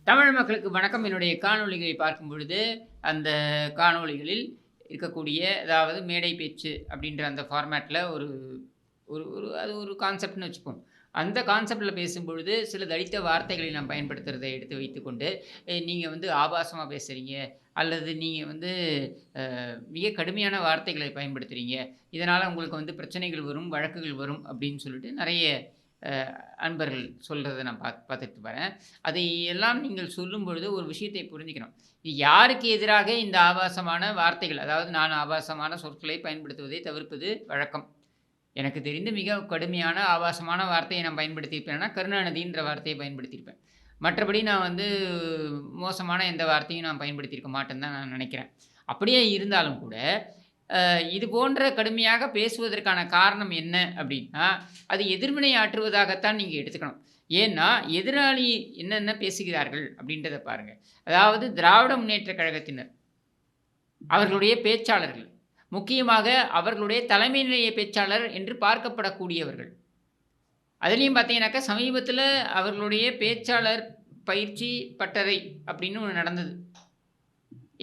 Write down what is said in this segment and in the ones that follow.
தமிழ் மக்களுக்கு வணக்கம். என்னுடைய காணொளிகளை பார்க்கும் பொழுது, அந்த காணொளிகளில் இருக்கக்கூடிய அதாவது மேடை பேச்சு அப்படின்ற அந்த ஃபார்மேட்ல ஒரு ஒரு ஒரு அது ஒரு கான்செப்ட்ன்னு வச்சுப்போம். அந்த கான்செப்ட்ல பேசும்பொழுது, சில தடித்த வார்த்தைகளை நாம் பயன்படுத்துறதை எடுத்து வைத்துக்கொண்டு, நீங்க வந்து ஆபாசமா பேசுறீங்க, அல்லது நீங்க வந்து மிக கடுமையான வார்த்தைகளை பயன்படுத்துறீங்க. இதனால உங்களுக்கு வந்து பிரச்சனைகள் வரும், வழக்குகள் வரும் அப்படின்னு சொல்லிட்டு நெறைய அ அன்பர்கள் சொல்றத நான் பார்த்துட்டு வரேன். அதை எல்லாம் நீங்கள் சொல்லும்பொழுது ஒரு விஷயத்தை புரிஞ்சுக்கணும். இது யாருக்கு எதிராக இந்த ஆபாசமான வார்த்தைகள், அதாவது நான் ஆபாசமான சொற்களை பயன்படுத்துவதை தவிர்ப்பது வழக்கம். எனக்கு தெரிந்து மிக கடுமையான ஆபாசமான வார்த்தையை நான் பயன்படுத்தியிருப்பேன்னா, கருணாநிதின்ற வார்த்தையை பயன்படுத்தியிருப்பேன். மற்றபடி நான் வந்து மோசமான எந்த வார்த்தையும் நான் பயன்படுத்தியிருக்க மாட்டேன்னு தான் நான் நினைக்கிறேன். அப்படியே இருந்தாலும் கூட, இது போன்ற கடுமையாக பேசுவதற்கான காரணம் என்ன அப்படின்னா, அது எதிர்வினை ஆற்றுவதாகத்தான் நீங்க எடுத்துக்கணும். ஏன்னா, எதிராளி என்னென்ன பேசுகிறார்கள் அப்படின்றத பாருங்க. அதாவது திராவிட முன்னேற்றக் கழகத்தினர், அவர்களுடைய பேச்சாளர்கள், முக்கியமாக அவர்களுடைய தலைமை நிலைய பேச்சாளர் என்று பார்க்கப்படக்கூடியவர்கள். அதிலயும் பார்த்தீங்கன்னாக்கா, சமீபத்தில அவர்களுடைய பேச்சாளர் பயிற்சி பட்டறை அப்படின்னு ஒண்ணு நடந்தது.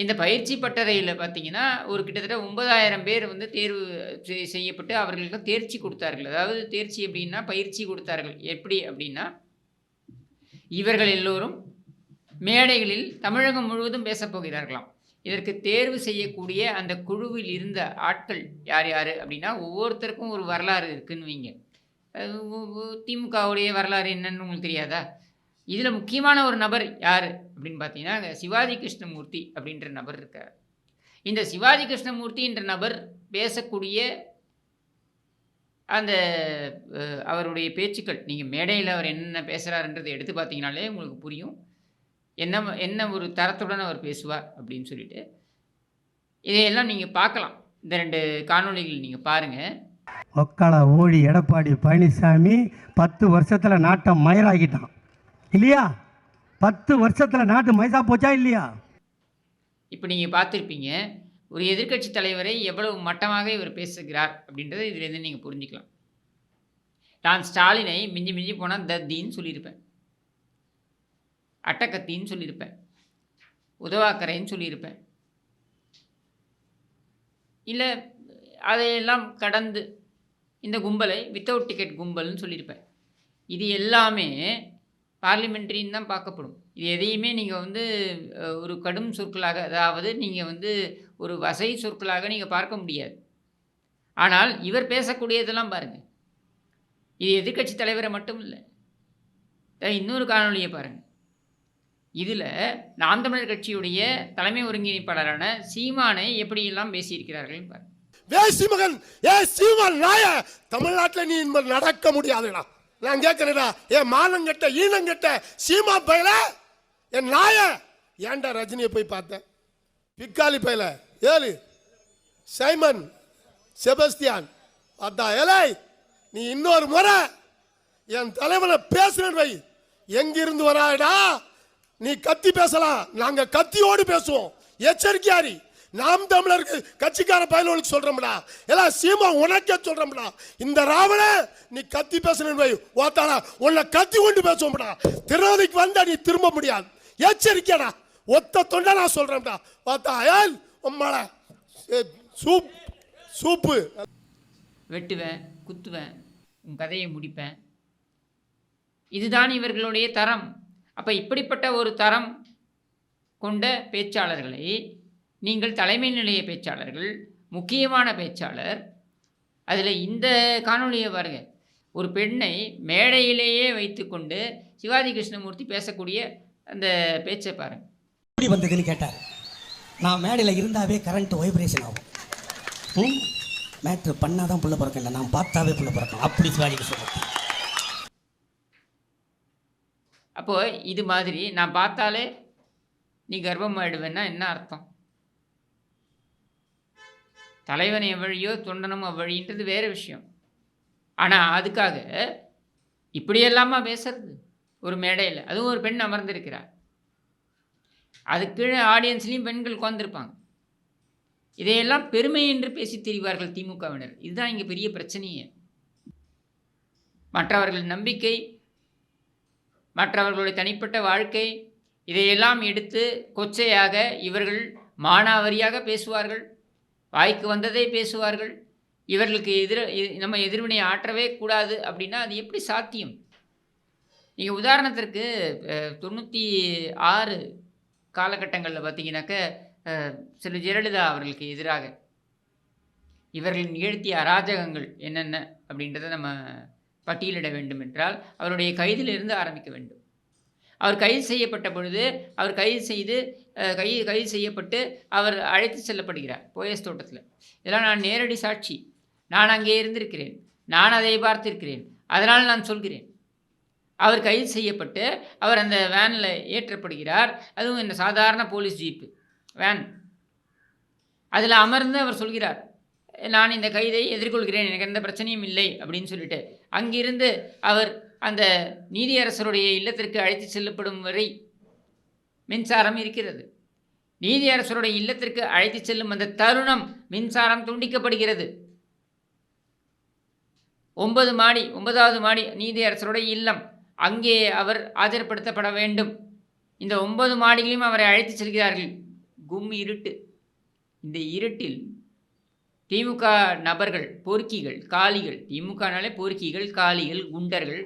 இந்த பயிற்சி பட்டறையில பார்த்தீங்கன்னா, ஒரு கிட்டத்தட்ட 9,000 பேர் வந்து தேர்வு செய்யப்பட்டு அவர்களுக்கு தேர்ச்சி குடுத்தார்கள். அதாவது தேர்ச்சி எப்படின்னா, பயிற்சி குடுத்தார்கள். எப்படி அப்படின்னா, இவர்கள் எல்லோரும் மேடைகளில் தமிழகம் முழுவதும் பேசப் போகிறார்களாம். இதற்கு தேர்வு செய்யக்கூடிய அந்த குழுவில் இருந்த ஆட்கள் யார் யாரு அப்படின்னா, ஒவ்வொருத்தருக்கும் ஒரு வரலாறு இருக்குன்னு வைங்க. திமுகவுடைய வரலாறு என்னன்னு உங்களுக்கு தெரியாதா? இதில முக்கியமான ஒரு நபர் யாரு அப்படின்னு பார்த்தீங்கன்னா, சிவாஜி கிருஷ்ணமூர்த்தி அப்படின்ற நபர் இருக்கார். இந்த சிவாஜி கிருஷ்ணமூர்த்தி என்ற நபர் பேசக்கூடிய அந்த அவருடைய பேச்சுக்கள், நீங்க மேடையில அவர் என்னென்ன பேசுறாருன்றத எடுத்து பார்த்தீங்கனாலே உங்களுக்கு புரியும். என்ன என்ன ஒரு தரத்துடன் அவர் பேசுவார் அப்படின்னு சொல்லிட்டு. இதையெல்லாம் நீங்க பார்க்கலாம். இந்த 2 காணொளிகள் நீங்க பாருங்க. ஒக்கால ஓடி எடப்பாடி பழனிசாமி 10 வருஷத்துல நாட்டை மயிராக்கிட்டான் இல்லையா? 10 வருஷத்துல நாட்டு மயிசா போச்சா இல்லையா? இப்ப நீங்க பார்த்திருப்பீங்க. ஒரு எதிர்க்கட்சி தலைவரை எவ்வளவு மட்டமாக இவர் பேசுகிறார் அப்படின்றத இதிலிருந்து நீங்க புரிஞ்சுக்கலாம். நான் ஸ்டாலினை மிஞ்சி மிஞ்சி போனா தத்தின்னு சொல்லியிருப்பேன். அட்டகத்தின்னு சொல்லியிருப்பேன். உதவாக்கரைன்னு சொல்லியிருப்பேன். இல்ல அதையெல்லாம் கடந்து இந்த கும்பலை வித்தவுட் டிக்கெட் கும்பல்னு சொல்லியிருப்பேன். இது எல்லாமே பார்லிமென்ட்ரின்னு தான் பார்க்கப்படும். இது எதையுமே நீங்க வந்து ஒரு கடும் சொற்களாக, அதாவது நீங்க வந்து ஒரு வசை சொற்களாக நீங்க பார்க்க முடியாது. ஆனால் இவர் பேசக்கூடியதெல்லாம் பாருங்க. இது எதிர்க்கட்சி தலைவரை மட்டும் இல்ல. இன்னொரு காணொளிய பாருங்க. இதில நாம் தமிழர் கட்சியுடைய தலைமை ஒருங்கிணைப்பாளரான சீமானை எப்படியெல்லாம் பேசியிருக்கிறார்கள் பாருங்க. வேசி மகன், ஏ சீமான் நாய, தமிழ்நாட்டில் நீ நடக்க முடியாதுடா. நான் கேட்கிறேடா, ஏ மானங்கட்ட ஈனங்கட்ட சீமா பையல, என் நாய, ஏன்டா ரஜினியை போய் பார்த்தேன்? பிக்காலி பையல ஏழு சைமன் செபஸ்தியான் அதான் ஏலை, நீ இன்னொரு முறை என் தலைவனை பேசுறேன் வை, எங்கிருந்து வராடா? நீ கத்தி பேசலாம், நாங்க கத்தியோடு பேசுவோம். எச்சரிக்கையாரி, நாம் தமிழருக்கு கட்சிக்கார பயலுக்கு சொல்றோம்டா, எல்லாம் சீமா உனக்கே சொல்றோம்டா. இந்த ராவண நீ கத்தி பேசணும் வை, ஓத்தாடா உன்னை கத்தி கொண்டு பேசுவோம்டா. திருவதிக்கு வந்தா நீ திரும்ப முடியாது. எச்சரிக்கைடா, ஒத்த தொண்டை நான் சொல்றேன்டா. ஓத்தா ஏல் உம்மால சூப்பு வெட்டுவேன், குத்துவேன், உன் கதையை முடிப்பேன். இதுதான் இவர்களுடைய தரம். அப்ப இப்படிப்பட்ட ஒரு தரம் கொண்ட பேச்சாளர்களை நீங்கள் தலைமை நிலைய பேச்சாளர்கள், முக்கியமான பேச்சாளர், அதில் இந்த காணொலியை பாருங்க. ஒரு பெண்ணை மேடையிலேயே வைத்துக்கொண்டு சிவாஜி கிருஷ்ணமூர்த்தி பேசக்கூடிய அந்த பேச்சை பாருங்க. எப்படி வந்ததுன்னு கேட்டார். நான் மேடையில் இருந்தாவே கரண்ட் வைப்ரேஷன் ஆகும். மேட்ரு பண்ணாதான் புள்ள பிறக்கல, நான் பார்த்தாவே புள்ள பிறக்கும். அப்படி சிவாஜி கிருஷ்ணமூர்த்தி. அப்போ இது மாதிரி நான் பார்த்தாலே நீ கர்ப்பமாயிடுவேன்னா என்ன அர்த்தம்? தலைவன் எவ்வழியோ தொண்டனும் அவ்வழின்றது வேற விஷயம். ஆனால் அதுக்காக இப்படியெல்லாமா பேசுறது ஒரு மேடையில்? அதுவும் ஒரு பெண் அமர்ந்திருக்கிறார். அதுக்கு கீழே ஆடியன்ஸ்லேயும் பெண்கள் உட்கார்ந்துருப்பாங்க. இதையெல்லாம் பெருமை என்று பேசி திரிவார்கள் திமுகவினர். இதுதான் இங்கே பெரிய பிரச்சனையே. மற்றவர்கள் நம்பிக்கை, மற்றவர்களுடைய தனிப்பட்ட வாழ்க்கை, இதையெல்லாம் எடுத்து கொச்சையாக இவர்கள் மானாவாரியாக பேசுவார்கள், வாய்க்கு வந்ததை பேசுவார்கள். இவர்களுக்கு நம்ம எதிர்வினை ஆற்றவே கூடாது அப்படின்னா அது எப்படி சாத்தியம்? நீங்கள் உதாரணத்திற்கு 96 காலகட்டங்களில் பார்த்தீங்கன்னாக்க செல்வி ஜெயலலிதா அவர்களுக்கு எதிராக இவர்கள் நிகழ்த்திய அராஜகங்கள் என்னென்ன அப்படின்றத நம்ம பட்டியலிட வேண்டும் என்றால் அவருடைய கைதிலிருந்து ஆரம்பிக்க வேண்டும். அவர் கைது செய்யப்பட்ட பொழுது அவர் கைது செய்யப்பட்டு அவர் அழைத்து செல்லப்படுகிறார் போயஸ் தோட்டத்தில். இதெல்லாம் நான் நேரடி சாட்சி. நான் அங்கே இருந்திருக்கிறேன், நான் அதை பார்த்திருக்கிறேன், அதனால் நான் சொல்கிறேன். அவர் கைது செய்யப்பட்டு அவர் அந்த வேனில் ஏற்றப்படுகிறார். அதுவும் இந்த சாதாரண போலீஸ் ஜீப்பு வேன். அதில் அமர்ந்து அவர் சொல்கிறார், நான் இந்த கைதை எதிர்கொள்கிறேன், எனக்கு எந்த பிரச்சனையும் இல்லை அப்படின்னு சொல்லிட்டு அங்கிருந்து அவர் அந்த நீதியரசருடைய இல்லத்திற்கு அழைத்து செல்லப்படும் வரை மின்சாரம் இருக்கிறது. நீதியரசருடைய இல்லத்திற்கு அழைத்து செல்லும் அந்த தருணம் மின்சாரம் துண்டிக்கப்படுகிறது. 9வது மாடி நீதியரசருடைய இல்லம், அங்கே அவர் ஆஜர்படுத்தப்பட வேண்டும். இந்த 9 மாடிகளையும் அவரை அழைத்து செல்கிறார்கள். கும் இருட்டு. இந்த இருட்டில் திமுக நபர்கள், பொறுக்கிகள், காளிகள், திமுகனாலே பொறுக்கிகள், காளிகள், குண்டர்கள்,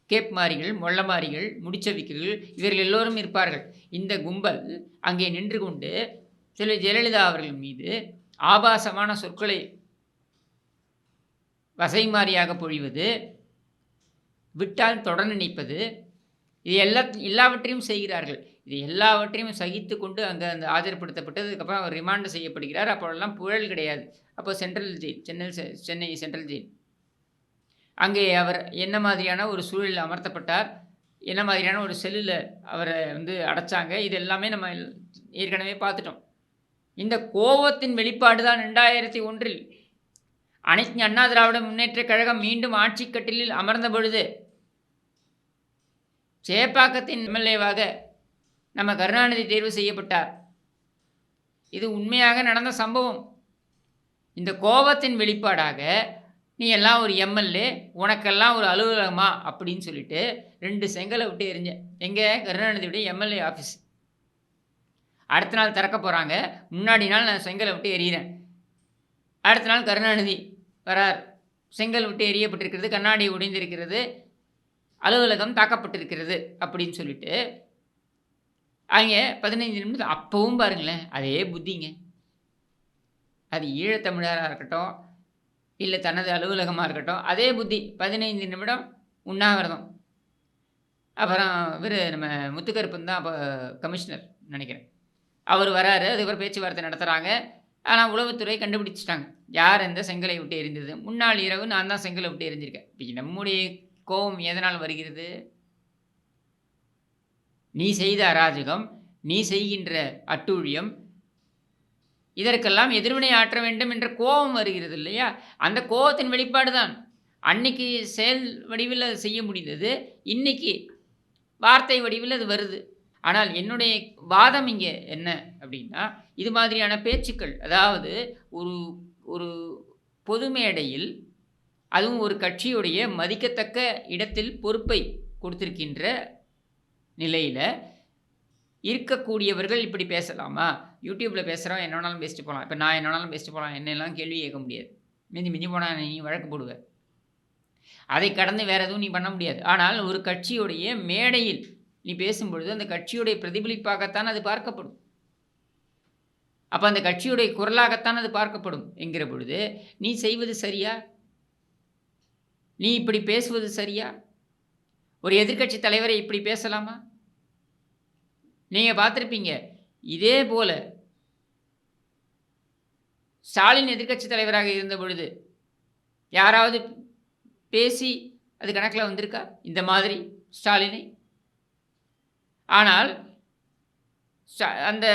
கேப்மாரிகள், மொள்ளமாரிகள், முடிச்சவிக்கர்கள், இவர்கள் எல்லோரும் இருப்பார்கள். இந்த கும்பல் அங்கே நின்று கொண்டு செல்வி ஜெயலலிதா அவர்கள் மீது ஆபாசமான சொற்களை வசைமாரியாக பொழிவது, விட்டால் தொடர்ந்து நிற்பது, இது எல்லாவற்றையும் செய்கிறார்கள். இது எல்லாவற்றையும் சகித்து கொண்டு அங்கே அந்த ஆஜர்படுத்தப்பட்டதுக்கப்புறம் அவர் ரிமாண்ட் செய்யப்படுகிறார். அப்போதெல்லாம் புழல் கிடையாது. அப்போ central jail, Chennai central jail. அங்கே அவர் என்ன மாதிரியான ஒரு சூழலில் அமர்த்தப்பட்டார், என்ன மாதிரியான ஒரு செல்லில் அவரை அடைச்சாங்க, இது எல்லாமே நம்ம ஏற்கனவே பார்த்துட்டோம். இந்த கோபத்தின் வெளிப்பாடு தான் 2001 அனைத்து அண்ணா திராவிட முன்னேற்றக் கழகம் மீண்டும் ஆட்சி கட்டிலில் அமர்ந்த பொழுது சேப்பாக்கத்தின் எம்எல்ஏவாக நம்ம கருணாநிதி தேர்வு செய்யப்பட்டார். இது உண்மையாக நடந்த சம்பவம். இந்த கோபத்தின் வெளிப்பாடாக நீ எல்லாம் ஒரு எம்எல்ஏ, உனக்கெல்லாம் ஒரு அலுவலகமா அப்படின்னு சொல்லிட்டு 2 செங்கலை விட்டு எரிஞ்ச. எங்கே? கருணாநிதியுடைய எம்எல்ஏ ஆஃபீஸ். அடுத்த நாள் திறக்க போகிறாங்க, முன்னாடி நாள் நான் செங்கலை விட்டு எறிகிறேன். அடுத்த நாள் கருணாநிதி வரார், செங்கல் விட்டு எரியப்பட்டிருக்கிறது, கண்ணாடி உடைந்திருக்கிறது, அலுவலகம் தாக்கப்பட்டிருக்கிறது அப்படின்னு சொல்லிட்டு அங்கே 15 நிமிடம். அப்பவும் பாருங்களேன், அதே புத்திங்க. அது ஈழத்தமிழராக இருக்கட்டும், இல்லை தனது அலுவலகமாக இருக்கட்டும், அதே புத்தி. 15 நிமிடம் உண்ணாவிரதம். அப்புறம் இவர் நம்ம முத்துக்கருப்பன் தான் அப்போ கமிஷனர் நினைக்கிறேன், அவர் வராரு. அதுக்கப்புறம் பேச்சுவார்த்தை நடத்துகிறாங்க. ஆனால் உளவுத்துறை கண்டுபிடிச்சிட்டாங்க யார் எந்த செங்கலை விட்டு எரிந்தது. முன்னாள் இரவு நான் தான் செங்கலை விட்டு எரிஞ்சிருக்கேன். இப்போ நம்முடைய கோபம் எதனால் வருகிறது? நீ செய்த அராஜகம், நீ செய்கின்ற அட்டூழியம், இதற்கெல்லாம் எதிர்வினை ஆற்ற வேண்டும் என்ற கோபம் வருகிறது இல்லையா? அந்த கோபத்தின் வெளிப்பாடு தான். அன்னைக்கு செயல் வடிவில் அது செய்ய முடிந்தது, இன்னைக்கு வார்த்தை வடிவில் அது வருது. ஆனால் என்னுடைய வாதம் இங்கே என்ன அப்படின்னா, இது மாதிரியான பேச்சுக்கள், அதாவது ஒரு ஒரு பொது மேடையில், அதுவும் ஒரு கட்சியுடைய மதிக்கத்தக்க இடத்தில் பொறுப்பை கொடுத்திருக்கின்ற நிலையில் இருக்கக்கூடியவர்கள் இப்படி பேசலாமா? யூடியூப்பில் பேசுகிறோம், என்ன வேணாலும் பேசிட்டு போகலாம். இப்போ நான் என்ன வேணாலும் பேசிட்டு போகலாம், என்னெல்லாம் கேள்வி கேட்க முடியாது. மிஞ்சி போனால் நீ வழக்கு போடுவேன். அதை கடந்து வேறு எதுவும் நீ பண்ண முடியாது. ஆனால் ஒரு கட்சியுடைய மேடையில் நீ பேசும்பொழுது அந்த கட்சியுடைய பிரதிபலிப்பாகத்தான் அது பார்க்கப்படும். அப்போ அந்த கட்சியுடைய குரலாகத்தான் அது பார்க்கப்படும் என்கிற பொழுது நீ செய்வது சரியா? நீ இப்படி பேசுவது சரியா? ஒரு எதிர்க்கட்சி தலைவரை இப்படி பேசலாமா? நீங்கள் பார்த்துருப்பீங்க, இதே போல ஸ்டாலின் எதிர்க்கட்சி தலைவராக இருந்த பொழுது யாராவது பேசி அது கணக்கில் வந்திருக்கா இந்த மாதிரி ஸ்டாலினை? ஆனால் அந்த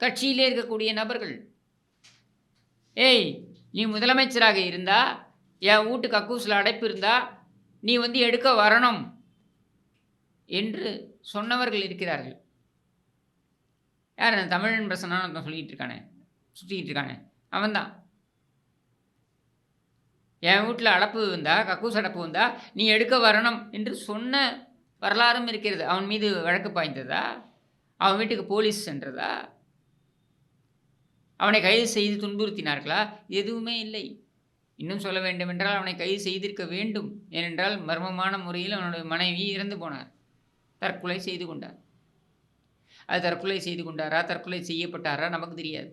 கட்சியிலே இருக்கக்கூடிய நபர்கள், ஏய் நீ முதலமைச்சராக இருந்தா, என் வீட்டு கக்கூசில் அடைப்பு இருந்தா நீ எடுக்க வரணும் என்று சொன்னவர்கள் இருக்கிறார்கள். யார்? அந்த தமிழன் பிரசனான்னு சொல்லிகிட்டு இருக்கானே, சுற்றிக்கிட்டு இருக்கானே, அவன்தான். என் வீட்டில் அடப்பு வந்தா, கக்கூஸ் அடப்பு வந்தா நீ எடுக்க வரணும் என்று சொன்ன வரலாறும் இருக்கிறது. அவன் மீது வழக்கு பாய்ந்ததா? அவன் வீட்டுக்கு போலீஸ் சென்றதா? அவனை கைது செய்து துன்புறுத்தினார்களா? எதுவுமே இல்லை. இன்னும் சொல்ல வேண்டுமென்றால் அவனை கைது செய்திருக்க வேண்டும். ஏனென்றால் மர்மமான முறையில் அவனுடைய மனைவி இறந்து போனார். தற்கொலை செய்து கொண்டார். அது தற்கொலை செய்து கொண்டாரா, தற்கொலை செய்யப்பட்டாரா நமக்கு தெரியாது.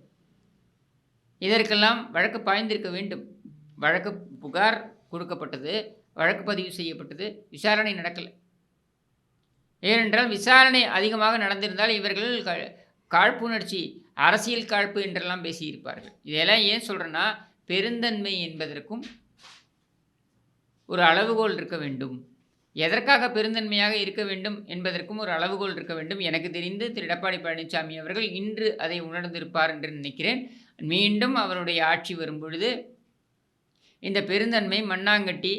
இதற்கெல்லாம் வழக்கு பாய்ந்திருக்க வேண்டும். வழக்கு புகார் கொடுக்கப்பட்டது, வழக்கு பதிவு செய்யப்பட்டது, விசாரணை நடக்கலை. ஏனென்றால் விசாரணை அதிகமாக நடந்திருந்தால் இவர்கள் காழ்ப்புணர்ச்சி, அரசியல் காழ்ப்பு என்றெல்லாம் பேசியிருப்பார்கள். இதெல்லாம் ஏன் சொல்கிறேன்னா, பெருந்தன்மை என்பதற்கும் ஒரு அளவுகோல் இருக்க வேண்டும். எதற்காக பெருந்தன்மையாக இருக்க வேண்டும் என்பதற்கும் ஒரு அளவுகோல் இருக்க வேண்டும். எனக்கு தெரிந்து திரு எடப்பாடி பழனிசாமி அவர்கள் இன்று அதை உணர்ந்திருப்பார் என்று நினைக்கிறேன். மீண்டும் அவருடைய ஆட்சி வரும்பொழுது இந்த பெருந்தன்மை மண்ணாங்கட்டி,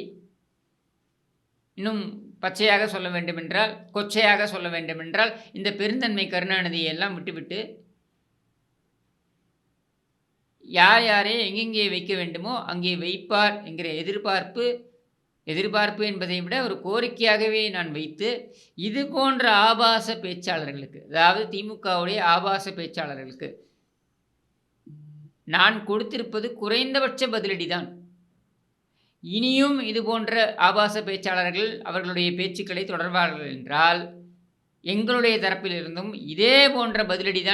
இன்னும் பச்சையாக சொல்ல வேண்டுமென்றால், கொச்சையாக சொல்ல வேண்டுமென்றால், இந்த பெருந்தன்மை கருணாநிதியை எல்லாம் விட்டுவிட்டு யார் யாரே எங்கெங்கே வைக்க வேண்டுமோ அங்கே வைப்பார் என்கிற எதிர்பார்ப்பு என்பதை விட ஒரு கோரிக்கையாகவே நான் வைத்து, இது போன்ற ஆபாச பேச்சாளர்களுக்கு, அதாவது திமுகவுடைய ஆபாச பேச்சாளர்களுக்கு நான் கொடுத்திருப்பது குறைந்தபட்ச பதிலடி தான். இனியும் இது போன்ற ஆபாச பேச்சாளர்கள் அவர்களுடைய பேச்சுக்களை தொடர்வார்கள் என்றால் எங்களுடைய தரப்பிலிருந்தும் இதே போன்ற பதிலடி தான்